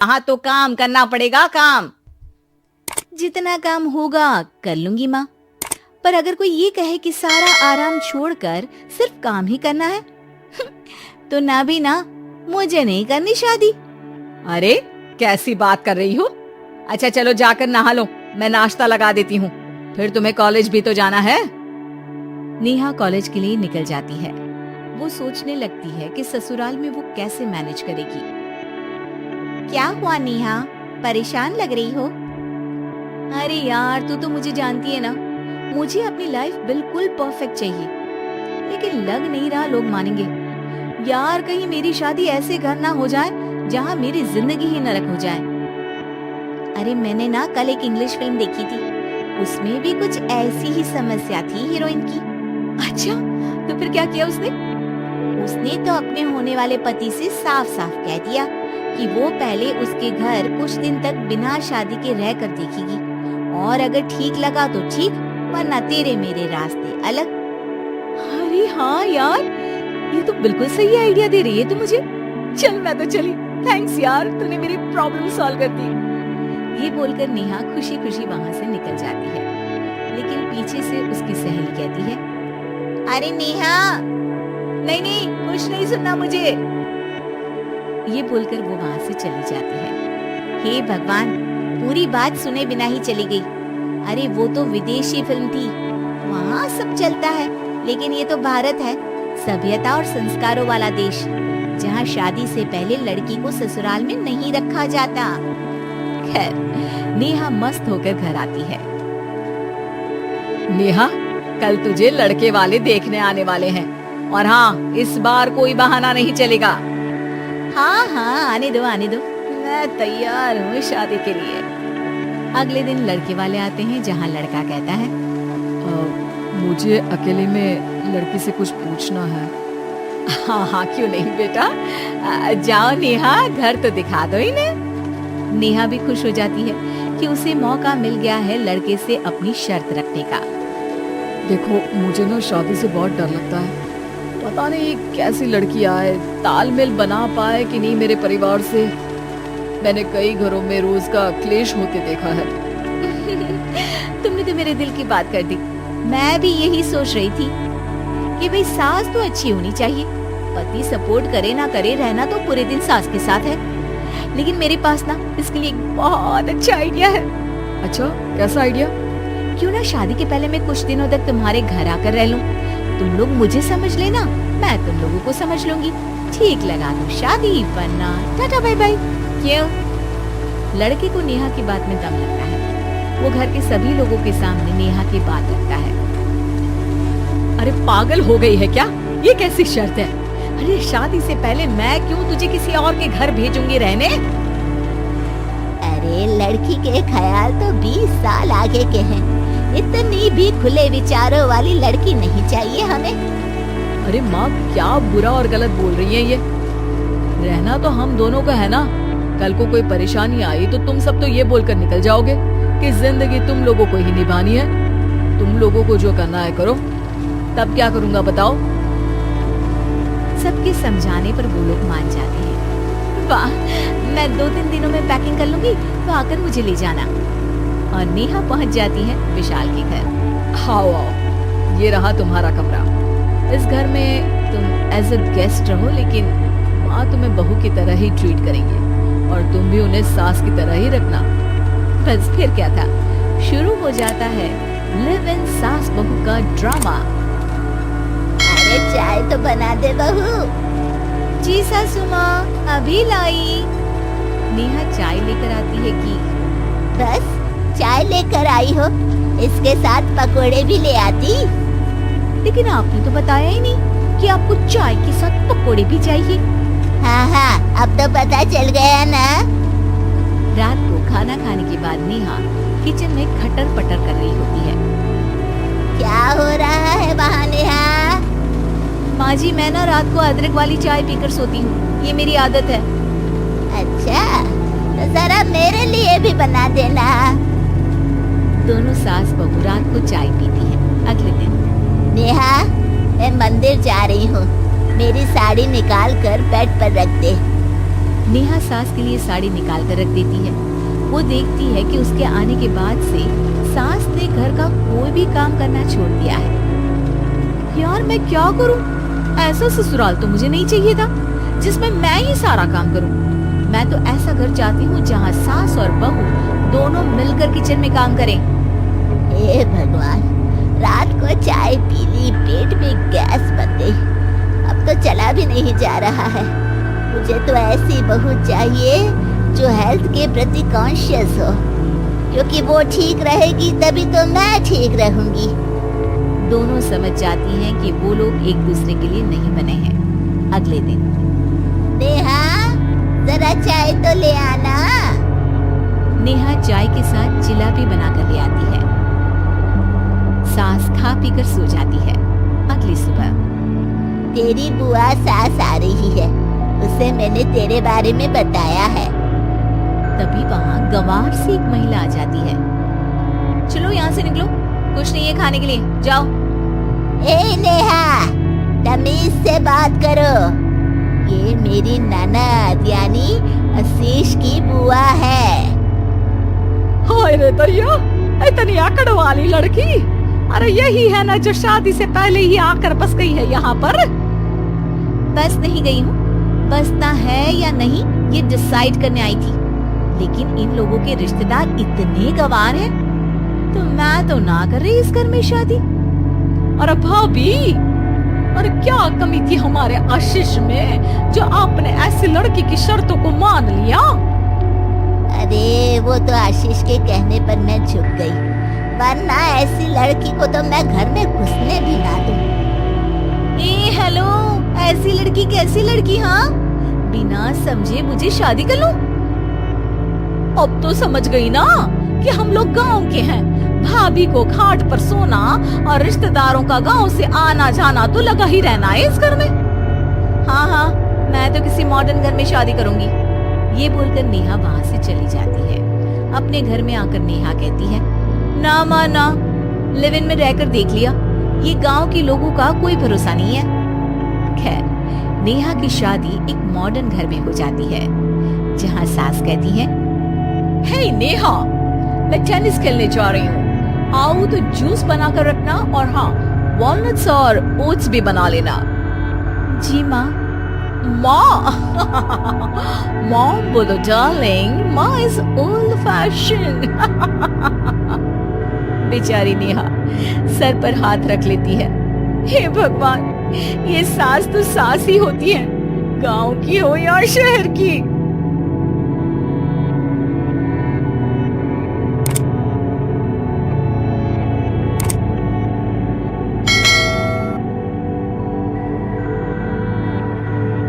हाँ तो काम करना पड़ेगा, काम। जितना काम होगा कर लूंगी माँ, पर अगर कोई ये कहे कि सारा आराम छोड़कर सिर्फ काम ही करना है तो ना भी ना, मुझे नहीं करनी शादी। अरे कैसी बात कर रही हो? अच्छा चलो जाकर नहा लो, मैं नाश्ता लगा देती हूँ, फिर तुम्हें कॉलेज भी तो जाना है। नेहा कॉलेज के लिए निकल जाती है। वो सोचने लगती है कि ससुराल में वो कैसे मैनेज करेगी। क्या हुआ नेहा, परेशान लग रही हो? अरे यार तू तो मुझे जानती है ना, मुझे अपनी लाइफ बिल्कुल परफेक्ट चाहिए, लेकिन लग नहीं रहा लोग मानेंगे। यार कहीं मेरी शादी ऐसे घर ना हो जाए जहाँ मेरी जिंदगी ही नरक हो जाए। अरे मैंने ना कल एक इंग्लिश फिल्म देखी थी, उसमें भी कुछ ऐसी ही समस्या थी हीरोइन की। अच्छा तो फिर क्या किया उसने? उसने तो अपने होने वाले पति से साफ साफ कह दिया कि वो पहले उसके घर कुछ दिन तक बिना शादी के रह कर देखेगी, और अगर ठीक लगा तो ठीक, वरना तेरे मेरे रास्ते अलग। अरे हाँ यार, ये तो बिल्कुल सही आइडिया दे रही है तू मुझे। चल मैं तो चली, थैंक्स यार, तूने मेरी प्रॉब्लम सॉल्व कर दी। ये बोलकर नेहा खुशी खुशी वहाँ से निकल जाती है, लेकिन पीछे से उसकी सहेली कहती है, अरे नेहा, नहीं नहीं कुछ नहीं सुनना मुझे। ये बोलकर वो वहाँ से चली जाती है। हे भगवान, पूरी बात सुने बिना ही चली गई। अरे वो तो विदेशी फिल्म थी, वहाँ सब चलता है, लेकिन ये तो भारत है, सभ्यता और संस्कारों वाला देश, जहाँ शादी से पहले लड़की को ससुराल में नहीं रखा जाता। खैर नेहा मस्त होकर घर आती है। नेहा, कल तुझे लड़के वाले देखने आने वाले हैं, और हाँ इस बार कोई बहाना नहीं चलेगा। हाँ हाँ आने दो, मैं तैयार हूँ शादी के लिए। अगले दिन लड़के वाले आते हैं, जहाँ लड़का कहता है, मुझे अकेले में लड़की से कुछ पूछना है। हाँ हाँ क्यों नहीं बेटा, जाओ नेहा, घर तो दिखा दो इन्हें। नेहा भी खुश हो जाती है कि उसे मौका मिल गया है लड़के से अपनी शर्त रखने का। देखो मुझे ना शादी से बहुत डर लगता है, पता नहीं कैसी लड़की आए, तालमेल बना पाए कि नहीं मेरे परिवार से। मैंने कई घरों में रोज का क्लेश होते देखा है। तुमने तो मेरे दिल की बात कर दी। मैं भी यही सोच रही थी कि भाई सास तो अच्छी होनी चाहिए, पति सपोर्ट करे ना करे, रहना तो पूरे दिन सास के साथ है। लेकिन मेरे पास ना इसके लिए एक बहुत अच्छा आइडिया है। अच्छा कैसा आइडिया? क्यों ना शादी के पहले मैं कुछ दिनों तक तुम्हारे घर आकर रह लूं, तुम लोग मुझे समझ लेना, मैं तुम लोगों को समझ लूंगी, ठीक लगा तो शादी, वरना टाटा बाय बाय। क्यों? लड़के को नेहा की बात में दम लगता है, वो घर के सभी लोगों के सामने नेहा की बात रखता है। अरे पागल हो गई है क्या, ये कैसी शर्त है? अरे शादी से पहले मैं क्यों तुझे किसी और के घर भेजूंगी रहने? अरे लड़की के ख्याल तो 20 साल आगे के हैं, इतनी भी खुले विचारों वाली लड़की नहीं चाहिए हमें। अरे माँ क्या बुरा और गलत बोल रही है ये? रहना तो हम दोनों का है ना, कल को कोई परेशानी आई तो तुम सब तो ये बोलकर निकल जाओगे कि जिंदगी तुम लोगों को ही निभानी है, तुम लोगों को जो करना है करो। तब क्या करूँगा बताओ? सबके समझाने पर वो लोग मान जाते हैं। वाह, मैं 2-3 दिनों में पैकिंग कर लूंगी, तो आकर मुझे ले जाना। और नेहा पहुंच जाती है विशाल के घर। आओ आओ, ये रहा तुम्हारा कमरा। इस घर में तुम एज अ गेस्ट रहो, लेकिन माँ तुम्हें बहू की तरह ही ट्रीट करेंगे, और तुम भी उन्हें सास की तरह ही रखना। बस फिर क्या था, शुरू हो जाता है लिव इन सास बहू का ड्रामा। अरे चाय तो बना दे बहू। जी सासू माँ, अभी लाई। नेहा चाय लेकर आती है कि बस चाय लेकर आई हो, इसके साथ पकोड़े भी ले आती। लेकिन आपने तो बताया ही नहीं कि आपको चाय के साथ पकोड़े भी चाहिए। हाँ हाँ अब तो पता चल गया ना। रात को खाना खाने के बाद नेहा किचन में खटर पटर कर रही होती है। क्या हो रहा है वहाँ नेहा? माँ जी मैं ना रात को अदरक वाली चाय पीकर सोती हूँ, ये मेरी आदत है। अच्छा तो जरा मेरे लिए भी बना देना। दोनों सास बहू रात को चाय पीती हैं। अगले दिन नेहा, मैं मंदिर जा रही हूँ, मेरी साड़ी निकाल कर बेड पर रख दे। नेहा सास के लिए साड़ी निकाल कर रख देती है। वो देखती है कि उसके आने के बाद से सास ने घर का कोई भी काम करना छोड़ दिया है। यार मैं क्या करूं? ऐसा ससुराल तो मुझे नहीं चाहिए था जिसमें मैं ही सारा काम करूं। मैं तो ऐसा घर चाहती हूँ जहाँ सास और बहू दोनों मिलकर किचन में काम करें। हे भगवान, रात को चाय पी ली, पेट में गैस बन गई, अब तो चला भी नहीं जा रहा है। मुझे तो ऐसी बहू चाहिए जो हेल्थ के प्रति कॉन्शियस हो, क्योंकि वो ठीक रहेगी तभी तो मैं ठीक रहूंगी। दोनों समझ जाती हैं कि वो लोग एक दूसरे के लिए नहीं बने हैं। अगले दिन नेहा, जरा चाय तो ले आना। नेहा चाय के साथ जिलापी बनाकर ले आती है। सास खा पीकर सो जाती है। अगली सुबह तेरी बुआ सास आ रही है, उसे मैंने तेरे बारे में बताया है। तभी वहाँ गंवार से एक महिला आ जाती है। चलो यहाँ से निकलो, कुछ नहीं है खाने के लिए, जाओ। ए नेहा, तमीज से बात करो। ये मेरी ननद यानी आशीष की बुआ है। हाय रे दैया, इतनी आकड़ वाली लड़की। अरे यही है ना जो शादी से पहले ही आकर बस गई है यहाँ पर। बस नहीं गई हूँ, बसना है या नहीं ये डिसाइड करने आई थी, लेकिन इन लोगों के रिश्तेदार इतने गंवार हैं, तो मैं तो ना कर रही इस घर में शादी। अरे भाभी, अरे क्या कमी थी हमारे आशीष में जो आपने ऐसी लड़की की शर्तों को मान लिया? अरे वो तो आशीष के कहने पर मैं झुक गई, वरना ऐसी लड़की को तो मैं घर में घुसने भी ना दूं। ए हेलो, ऐसी लड़की कैसी लड़की? हाँ, बिना समझे मुझे शादी कर लूं? अब तो समझ गई ना कि हम लोग गांव के हैं। भाभी को खाट पर सोना और रिश्तेदारों का गांव से आना जाना तो लगा ही रहना है इस घर में। हाँ हाँ, मैं तो किसी मॉडर्न घर में शादी करूंगी। ये बोलकर नेहा वहाँ से चली जाती है। अपने घर में आकर नेहा कहती है, ना माँ ना, लिव इन में रहकर देख लिया, ये गांव के लोगों का कोई भरोसा नहीं है। खैर, नेहा की शादी एक मॉडर्न घर में हो जाती है, जहाँ सास कहती है, हे नेहा, मैं टेनिस खेलने जा रही हूँ, आओ तो जूस बनाकर रखना, और हाँ, वॉलनट्स और ओट्स भी बना लेना। जी माँ। माँ माँ बोलो डार्लिंग, माँ इज ओल्ड फैशन। बेचारी नेहा सर पर हाथ रख लेती है। हे भगवान, ये सास तो सास ही होती है, गांव की हो या शहर की।